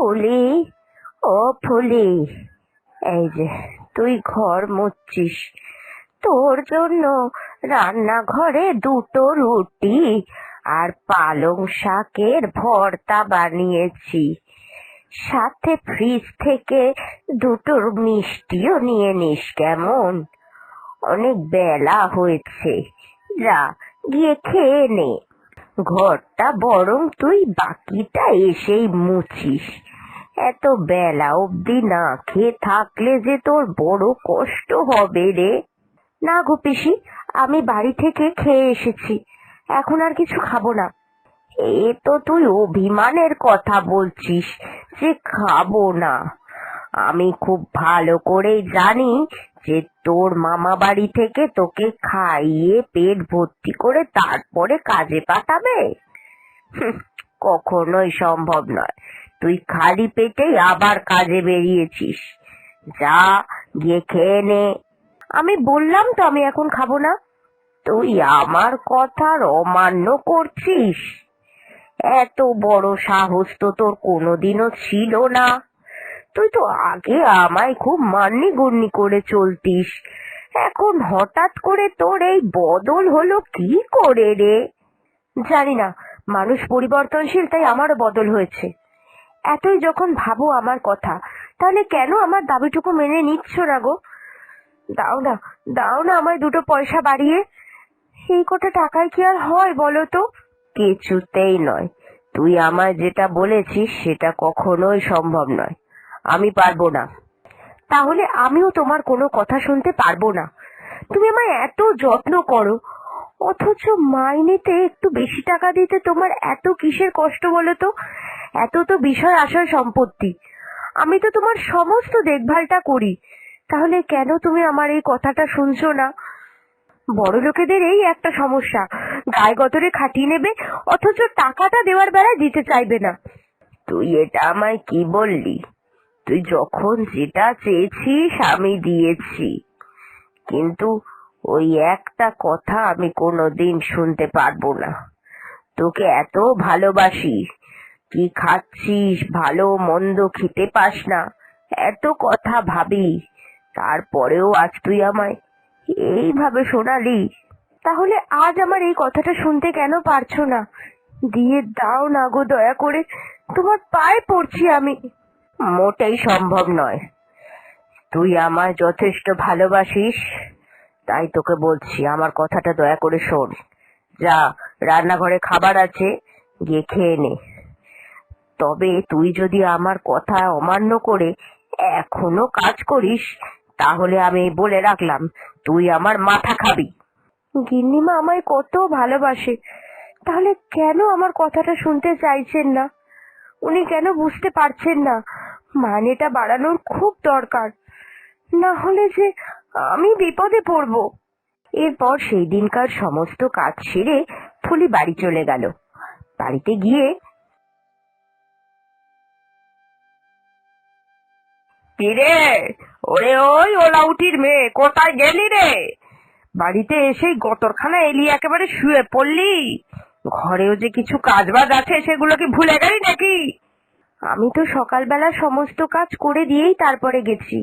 ফুলি, ও ফুলি, এই যে তুই ঘর মুছছিস, তোর জন্য রান্নাঘরে দুটো রুটি আর পালং শাকের ভর্তা বানিয়েছি, সাথে ফ্রিজ থেকে দুটো মিষ্টিও নিয়ে নিস কেমন? অনেক বেলা হয়েছে, যা গিয়ে খেয়ে নে। ঘরটা বরং তুই বাকিটা এসেই মুছিস, এত বেলা অবধি না খেয়ে থাকলে যে তোর বড় কষ্ট হবে রে। না গো পিসি, আমি বাড়ি থেকে খেয়ে এসেছি, এখন আর কিছু খাবো না। এ তো তুই অভিমানের কথা বলছিস যে খাবো না। আমি খুব ভালো করেই জানি যে তোর মামা বাড়ি থেকে তোকে খাইয়ে পেট ভর্তি করে তারপরে কাজে পাঠাবে। হুঁ, কখনোই সম্ভব নয়। তুই খালি পেটেই আবার কাজে বেরিয়েছিস, যা গিয়ে খেয়ে নে। আমি বললাম তো আমি এখন খাবো না। তুই আমার কথার অমান্য করছিস? এত বড় সাহস তো তোর কোনোদিনও ছিল না। তুই তো আগে আমায় খুব মান্যি গুন্যি করে চলতিস, এখন হঠাৎ করে তোর এই বদল হলো কি করে রে? জানি না, মানুষ পরিবর্তনশীল, তাই আমারও বদল হয়েছে। এতই যখন ভাবো আমার কথা, তাহলে কেন আমার দাবিটুকু মেনে নিচ্ছ না গো? দাও না, দাও না আমায় দুটো পয়সা বাড়িয়ে। এই কটা টাকায় কি আর হয় বলো তো? কিছুতেই নয়। তুই আমায় যেটা বলেছিস সেটা কখনোই সম্ভব নয়, আমি পারবো না। তাহলে আমিও তোমার কোনো কথা শুনতে পারবো না। তুমি আমায় এত যত্ন করো, অথচ মাইনেতে একটু বেশি টাকা দিতে তোমার এত কিসের কষ্ট বলো তো? এত তো বিষয় আশয় সম্পত্তি, আমি তো তোমার সমস্ত দেখভালটা করি, তাহলে কেন তুমি আমার এই কথাটা শুনছো না? বড় লোকেদের এই একটা সমস্যা, গায়ে গতরে খাটিয়ে নেবে, অথচ টাকাটা দেওয়ার বেলায় দিতে চাইবে না। তুই এটা আমায় কি বললি? তুই যখন যেটা চেয়েছিস আমি দিয়েছি, কিন্তু ওই একটা কথা আমি কোনোদিন শুনতে পারবো না। তোকে এত ভালোবাসি, কি খাচ্ছিস, ভালো মন্দ খেতে পাস না, এত কথা ভাবি, তারপরেও আজ তুই আমায় এইভাবে শোনালি। তাহলে আজ আমার এই কথাটা শুনতে কেন পারছো না? দিয়ে দাও না গো দয়া করে, তোমার পায়ে পড়ছি আমি। মোটেই সম্ভব নয়। তুই আমায় যথেষ্ট ভালোবাসিস, তাই তোকে বলছি আমার কথাটা দয়া করে শোন। যা, রান্নাঘরে খাবার আছে, গিয়ে খেয়ে নে। তবে তুই যদি আমার কথা অমান্য করে এখনো কাজ করিস, তাহলে আমি বলে রাখলাম তুই আমার মাথা খাবি। গিন্নিমা আমায় কত ভালোবাসে, তাহলে কেন আমার কথাটা শুনতে চাইছেন না? উনি কেন বুঝতে পারছেন না মাইনেটা বাড়ানোর খুব দরকার, না হলে যে আমি বিপদে পড়ব। এরপর সেই দিনকার সমস্ত কাজ সেরে ফুলি বাড়ি চলে গেল। বাড়িতে গিয়ে, কিরে, ওরে ওই ওলাউটির মেয়ে, কোথায় গেলি রে? বাড়িতে এসেই গতরখানা এলি একেবারে শুয়ে পড়লি? ঘরেও যে কিছু কাজ বাজ আছে সেগুলো কি ভুলে গেলি নাকি? আমি তো সকালবেলা সমস্ত কাজ করে দিয়েই তারপরে গেছি।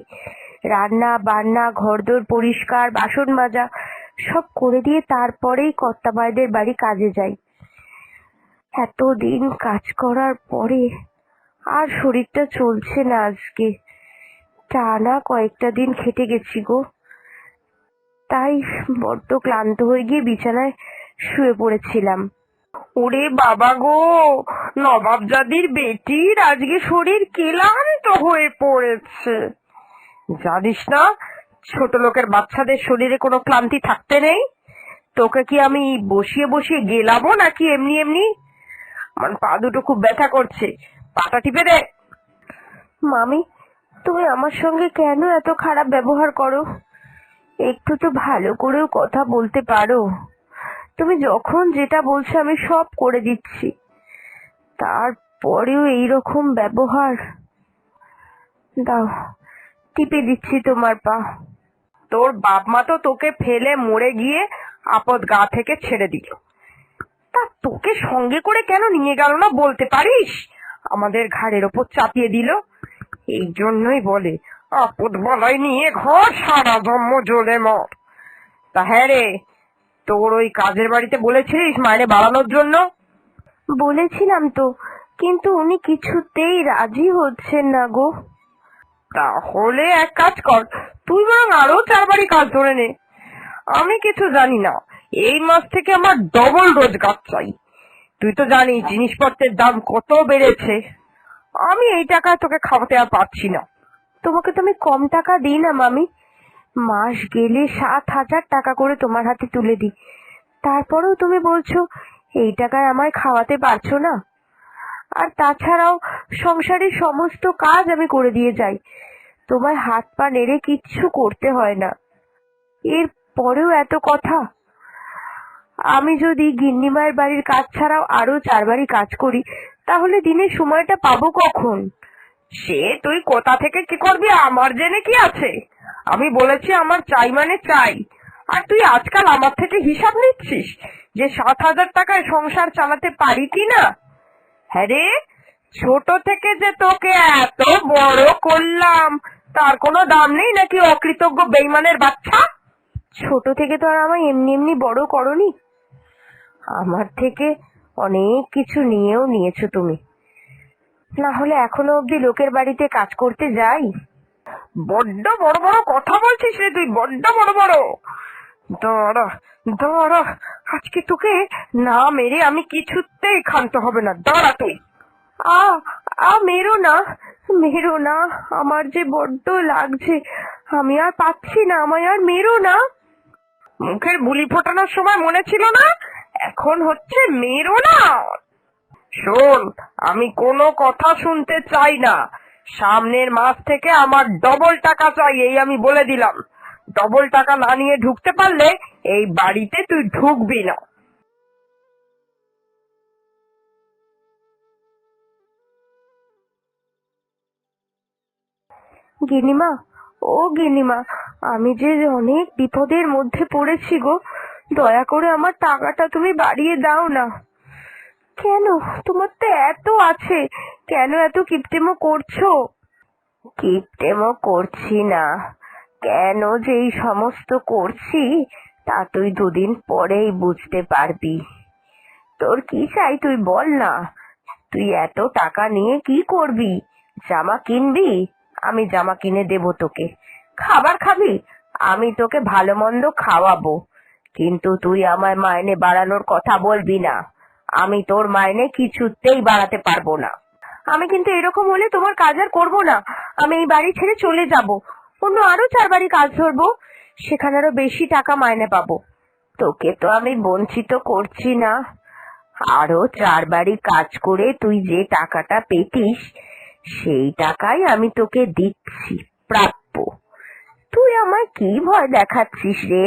রান্না বান্না, ঘরদোর পরিষ্কার, বাসন মাজা সব করে দিয়ে তারপরেই কর্তাবাইদের বাড়ি কাজে যাই। এতদিন কাজ করার পরে আর শরীরটা চলছে না আজকে। টানা কয়েকটা দিন খেটে গেছি গো, তাই বড্ড ক্লান্ত হয়ে গিয়ে বিছানায় শুয়ে পড়েছিলাম। ওরে বাবা গো, নবাবজাদির বেটির আজকে শরীর ক্লান্ত হয়ে পড়েছে। জানিস না, ছোট লোকের বাচ্চাদের শরীরে কোনো ক্লান্তি থাকতে নেই। তোকে কি আমি বসিয়ে বসিয়ে গেলামো নাকি এমনি এমনি? আমার পা দুটো খুব ব্যথা করছে, পাটা টিপে দে। মামি, তুমি আমার সঙ্গে কেন এত খারাপ ব্যবহার করো? একটু তো ভালো করেও কথা বলতে পারো। তুমি যখন যেটা বলছো আমি সব করে দিচ্ছি, তারপরেও এইরকম ব্যবহার। দাও, টিপে দিচ্ছি তোমার পা। তোর বাপ মা তো তোকে ফেলে মরে গিয়ে আপদ গা থেকে ছেড়ে দিল, তা তোকে সঙ্গে করে কেন নিয়ে গেল না বলতে পারিস? আমাদের ঘাড়ের ওপর চাপিয়ে দিল। এই জন্যই বলে আপদ বলাই নিয়ে ঘর সারা জন্ম জ্বলে মর। তা হ্যাঁ রে, তোর ওই কাজের বাড়িতে বলেছিলিস মাইনে বাড়ানোর জন্য? বলেছিলাম তো, কিন্তু উনি কিছুতেই রাজি হচ্ছেন না গো। তাহলে এক কাজ কর, তুই বরং আরো 4 বাড়ি কাজ ধরে নে। আমি কিছু জানি না, এই মাস থেকে আমার ডবল রোজগার চাই। তুই তো জানিস জিনিসপত্রের দাম কত বেড়েছে। আমি এই টাকায় তোকে খাওয়াতে আর পারছি না। তোমাকে তো আমি কম টাকা দিই না মামি, মাস গেলে 7,000 টাকা করে তোমার হাতে তুলে দিই। তারপরেও তুমি বলছো এই টাকায় আমায় খাওয়াতে পারছো না। আর তাছাড়াও সংসারের সমস্ত কাজ আমি করে দিয়ে যাই, তোমায় হাত পা নেড়ে কিচ্ছু করতে হয় না। এর পরেও এত কথা। আমি যদি গিন্নিমায়ের বাড়ির কাজ ছাড়াও আরো 4 বাড়ি কাজ করি, তাহলে দিনের সময়টা পাবো কখন? সে তুই কোথা থেকে কি করবি আমার জেনে কি আছে? আমি বলেছি আমার চাই মানে চাই। আর তুই আজকাল আমার থেকে হিসাব নিচ্ছিস যে 7,000 টাকায় সংসার চালাতে পারি কিনা? হ্যাঁ রে, ছোট থেকে যে তোকে এত বড় করলাম তার কোনো দাম নেই নাকি অকৃতজ্ঞ বেইমানের বাচ্চা? ছোট থেকে তো আর আমায় এমনি এমনি বড় করনি, আমার থেকে অনেক কিছু নিয়েও নিয়েছো তুমি। না হলে এখনো অব্দি লোকের বাড়িতে কাজ করতে যাই? বড্ড বড় বড় কথা বলছিস রে তুই, বড্ড বড় বড়। দাঁড়া দাঁড়া, আজকে তোকে না মেরে আমি কিছুতেই ক্ষান্ত হবে না। দাঁড়া তুই। আ আ মেরো না, মেরো না, আমার যে বড্ড লাগছে, আমি আর পাচ্ছি না, আমায় আর মেরো না। মুখের বুলি ফোটানোর সময় মনে ছিল না, এখন হচ্ছে মেরো না। শোন, আমি কোনো কথা শুনতে চাই না। সামনের মাস থেকে আমার ডবল টাকা চাই, এই আমি বলে দিলাম। ডবল টাকা না নিয়ে ঢুকতে পারলে এই বাড়িতে তুই ঢুকবি না। গিন্নিমা, ও গিন্নিমা, আমি যে অনেক বিপদের মধ্যে পড়েছি গো, দয়া করে আমার টাকাটা তুমি বাড়িয়ে দাও না। কেন, তোমার তো এত আছে, কেন এত কিপটেমো করছো? কিপটেমো করছি না, কেন যে এই সমস্ত করছি তা তুই 2 দিন পরেই বুঝতে পারবি। তোর কি চাই তুই বল না। তুই এত টাকা নিয়ে কি করবি? জামা কিনবি? আমি জামা কিনে দেবো তোকে। খাবার খাবি? আমি তোকে ভালো মন্দ খাওয়াবো। কিন্তু তুই আমার মাইনে বাড়ানোর কথা বলবি না। আমি তোর মাইনে কিছুতেই বাড়াতে পারবো না। আমি কিন্তু এরকম হলে তোমার কাজ আর করবো না। আমি এই বাড়ি ছেড়ে চলে যাব, অন্য আরো 4 বাড়ি কাজ ধরবো, সেখানে আরো বেশি টাকা মাইনে পাবো। তোকে তো আমি বঞ্চিত করছি না। আরো 4 বাড়ি কাজ করে তুই যে টাকাটা পেতিস সেই টাকাই আমি তোকে দিচ্ছি, প্রাপ্য। তুই আমায় কি ভয় দেখাচ্ছিস রে?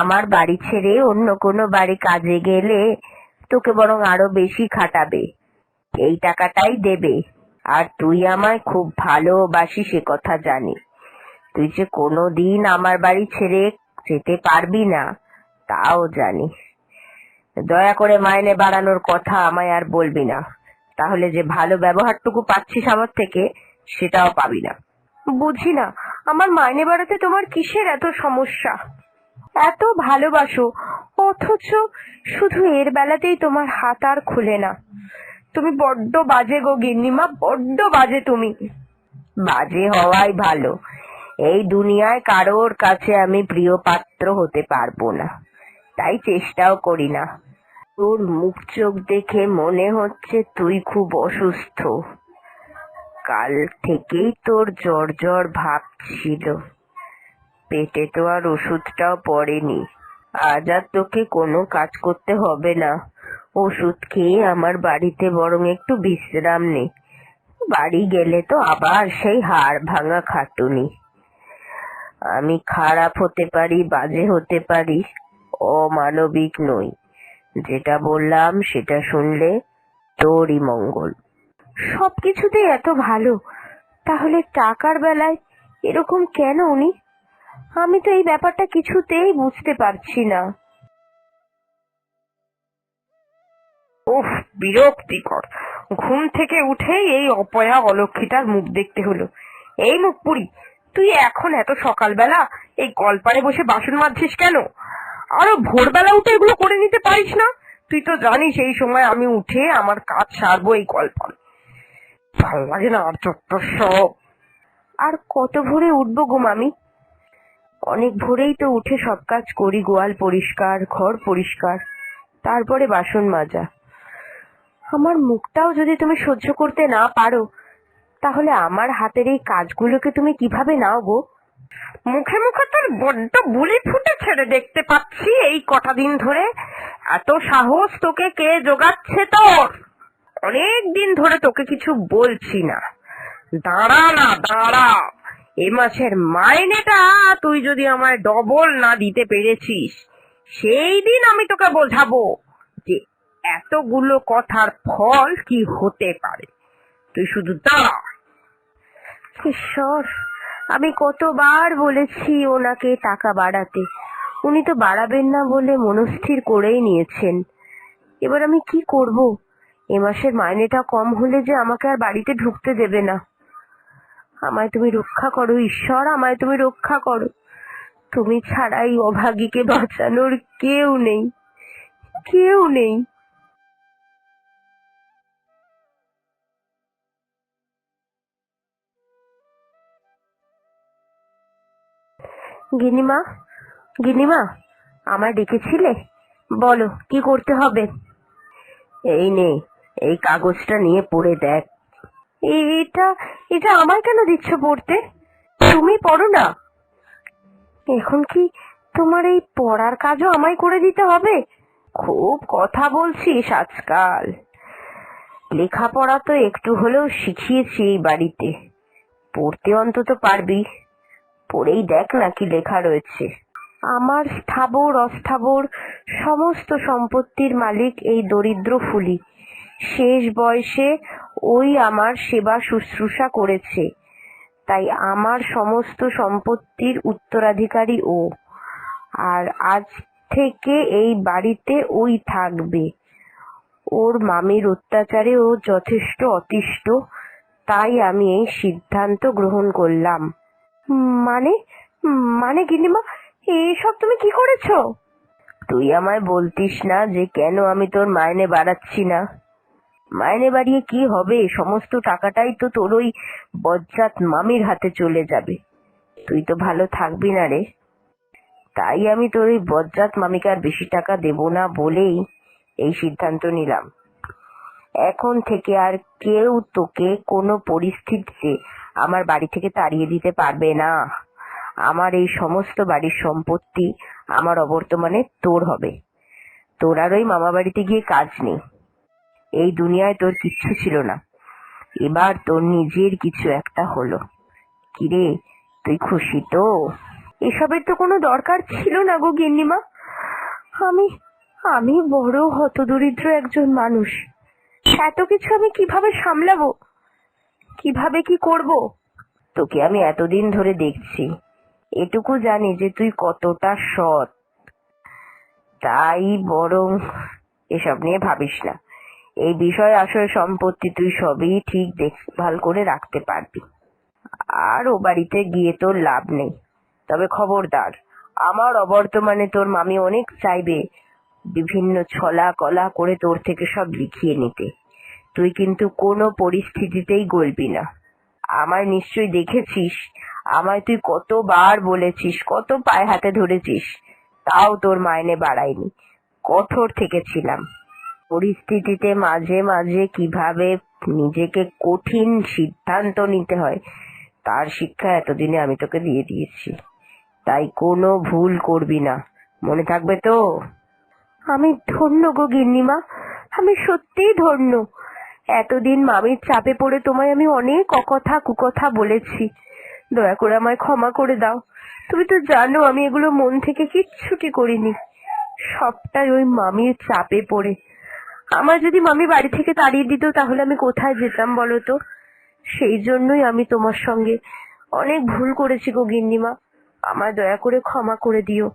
আমার বাড়ি ছেড়ে অন্য কোনো বাড়ি কাজে গেলে তোকে বরং আরো বেশি খাটাবে, এই টাকাটাই দেবে। আর তুই আমায় খুব ভালোবাসিস সে কথা জানি। তুই যে কোনোদিন আমার বাড়ি ছেড়ে যেতে পারবি না তাও জানি। দয়া করে মাইনে বাড়ানোর কথা আমায় আর বলবি না, তাহলে যে ভালো ব্যবহারটুকু পাচ্ছিস আমার থেকে সেটাও পাবি না। বুঝি না, আমার মাইনে বাড়াতে তোমার কিসের এত সমস্যা? এত ভালোবাসো, অথচ শুধু এর বেলাতেই তোমার হাত আর খুলে না। তুমি বড্ড বাজে গো গিন্নিমা, বড্ড বাজে তুমি। বাজে হওয়াই ভালো, এই দুনিয়ায় কারোর কাছে আমি প্রিয় পাত্র হতে পারবো না, তাই চেষ্টাও করি না। তোর মুখ চোখ দেখে মনে হচ্ছে তুই খুব অসুস্থ। কাল থেকেই তোর জ্বর জ্বর ভাব ছিল, পেটে তো আর ওষুধটাও পড়েনি। আজ আর তোকে কোনো কাজ করতে হবে না, ওষুধ খেয়ে আমার বাড়িতে বরং একটু বিশ্রাম নে। বাড়ি গেলে তো আবার সেই হাড় ভাঙা খাটুনি। আমি খারাপ হতে পারি, বাজে হতে পারি, অমানবিক নই। যেটা বললাম সেটা শুনলে তোরই মঙ্গল। সবকিছুতেই এত ভালো, তাহলে টাকার বেলায় এরকম কেন উনি? আমি তো এই ব্যাপারটা কিছুতেই বুঝতে পারছি না। উফ, বিরক্তিকর। ঘুম থেকে উঠেই এই অপয়া অলক্ষিতার মুখ দেখতে হলো। এই মুখ পুরি, তুই এখন এত সকালবেলা এই কলপারে বসে বাসন মাজছিস কেন? আরো ভোরবেলা উঠে এগুলো করে নিতে পারিস না? তুই তো জানিস এই সময় আমি উঠে আমার কাজ সারবো এই কলপারে। ভালো লাগে না আর চত্বর সব। আর কত ভোরে উঠবো গো মামি? অনেক ভোরেই তো উঠে সব কাজ করি, গোয়াল পরিষ্কার, ঘর পরিষ্কার, তারপরে বাসন মাজা। আমার মুখটাও যদি তুমি সহ্য করতে না পারো, তাহলে আমার হাতের এই কাজগুলোকে তুমি কিভাবে নাও গো? মুখে মুখে তোর বড্ড বুলি ফুটেছে রে, দেখতে পাচ্ছি এই কটা দিন ধরে। এত সাহস তোকে কে জোগাচ্ছে তোর? অনেক দিন ধরে তোকে কিছু বলছি না, দাঁড়া না দাঁড়া। এ মাসের মাইনেটা তুই যদি আমায় ডবল না দিতে পেরেছিস, সেই দিন আমি তোকে বোঝাবো যে এতগুলো কথার ফল কি হতে পারে। তুই শুধু দাঁড়া। ঈশ্বর, আমি কতবার বলেছি ওনাকে টাকা বাড়াতে, উনি তো বাড়াবেন না বলে মনস্থির করেই নিয়েছেন। এবার আমি কি করব? এ মাসের মাইনেটা কম হলে যে আমাকে আর বাড়িতে ঢুকতে দেবে না। আমায় তুমি রক্ষা করো ঈশ্বর, আমায় তুমি রক্ষা করো। তুমি ছাড়া এই অভাগীকে বাঁচানোর কেউ নেই, কেউ নেই। গিনিমা, গিনিমা, আমায় ডেকেছিলে? বলো কি করতে হবে? এই নে, এই কাগজটা নিয়ে পড়ে দেখ। এটা এটা আমায় কেন দিচ্ছ পড়তে? তুমি পড়ো না। এখন কি তোমার এই পড়ার কাজও আমায় করে দিতে হবে? খুব কথা বলছিস আজকাল। লেখাপড়া তো একটু হলেও শিখিয়েছি এই বাড়িতে, পড়তে অন্তত পারবি। পড়েই দেখ না কি লেখা রয়েছে। আমার স্থাবর অস্থাবর সমস্ত সম্পত্তির মালিক এই দরিদ্র ফুলি। শেষ বয়সে ওই আমার সেবা শুশ্রূষা করেছে, তাই আমার সমস্ত সম্পত্তির উত্তরাধিকারী ও। আর আজ থেকে এই বাড়িতে ওই থাকবে। ওর মামির অত্যাচারে ও যথেষ্ট অতিষ্ঠ, তাই আমি এই সিদ্ধান্ত গ্রহণ করলাম। মানে মানে গিন্নিমা, এসব তুমি কি করেছো? তুই আমায় বলতিস না যে কেন আমি তোর মাইনে বাড়াচ্ছি না? মাইনে বাড়িয়ে কি হবে? সমস্ত টাকাটাই তো তোর ওই বজ্জাত মামির হাতে চলে যাবে। তুই তো ভালো থাকবি না রে। তাই আমি তোর ওই বজ্জাত মামিকে আর বেশি টাকা দেব না বলেই এই সিদ্ধান্ত নিলাম। এখন থেকে আর কেউ তোকে কোনো পরিস্থিতিতে আমার বাড়ি থেকে তাড়িয়ে দিতে পারবে না। আমার এই সমস্ত বাড়ির সম্পত্তি আমার অবর্তমানে তোর হবে। তোর আর ওই মামা বাড়িতে গিয়ে কাজ নেই। এই দুনিয়ায় তোর কিচ্ছু ছিল না, এবার তোর নিজের কিছু একটা হলো। কিরে, তুই খুশি তো? এসবের তো কোনো দরকার ছিল না গো গিন্নিমা। আমি আমি বড় হতদরিদ্র একজন মানুষ। এত কিছু আমি কিভাবে সামলাবো? কিভাবে কি করব? তোকে আমি এতদিন ধরে দেখছি, এটুকু জানি যে তুই কতটা সৎ। তাই বরং এসব নিয়ে ভাবিস না। এই বিষয় আসলে সম্পত্তি তুই সবই ঠিক দেখভাল করে রাখতে পারবি। আর ও বাড়িতে গিয়ে তোর লাভ নেই। তবে খবরদার, আমার অবর্তমানে তোর মামি অনেক চাইবে বিভিন্ন ছলা কলা করে তোর থেকে সব লিখিয়ে নিতে। তুই কিন্তু কোনো পরিস্থিতিতেই গলবি না। আমায় নিশ্চয়ই দেখেছিস, আমায় তুই কতবার বলেছিস, কত পায়ে হাতে ধরেছিস, তাও তোর মাইনে বাড়াইনি। কঠোর থেকেছিলাম। পরিস্থিতিতে মাঝে মাঝে কিভাবে নিজেকে কঠিন সিদ্ধান্ত নিতে হয় তার শিক্ষা এতদিনে আমি তোকে দিয়ে দিয়েছি। তাই কোনো ভুল করবি না, মনে থাকবে তো? আমি ধন্য গো গিন্নিমা, আমি সত্যিই ধন্য। এতদিন মামির চাপে পড়ে তোমায় আমি অনেক অকথা কুকথা বলেছি। দয়া করে আমায় ক্ষমা করে দাও। তুমি তো জানো আমি এগুলো মন থেকে কিচ্ছুটি করিনি, সবটাই ওই মামির চাপে পড়ে। আমার যদি মামি বাড়ি থেকে তাড়িয়ে দিত তাহলে আমি কোথায় যেতাম বলো তো? সেই জন্যই আমি তোমার সঙ্গে অনেক ভুল করেছি গো গিন্নিমা, আমায় দয়া করে ক্ষমা করে দিও।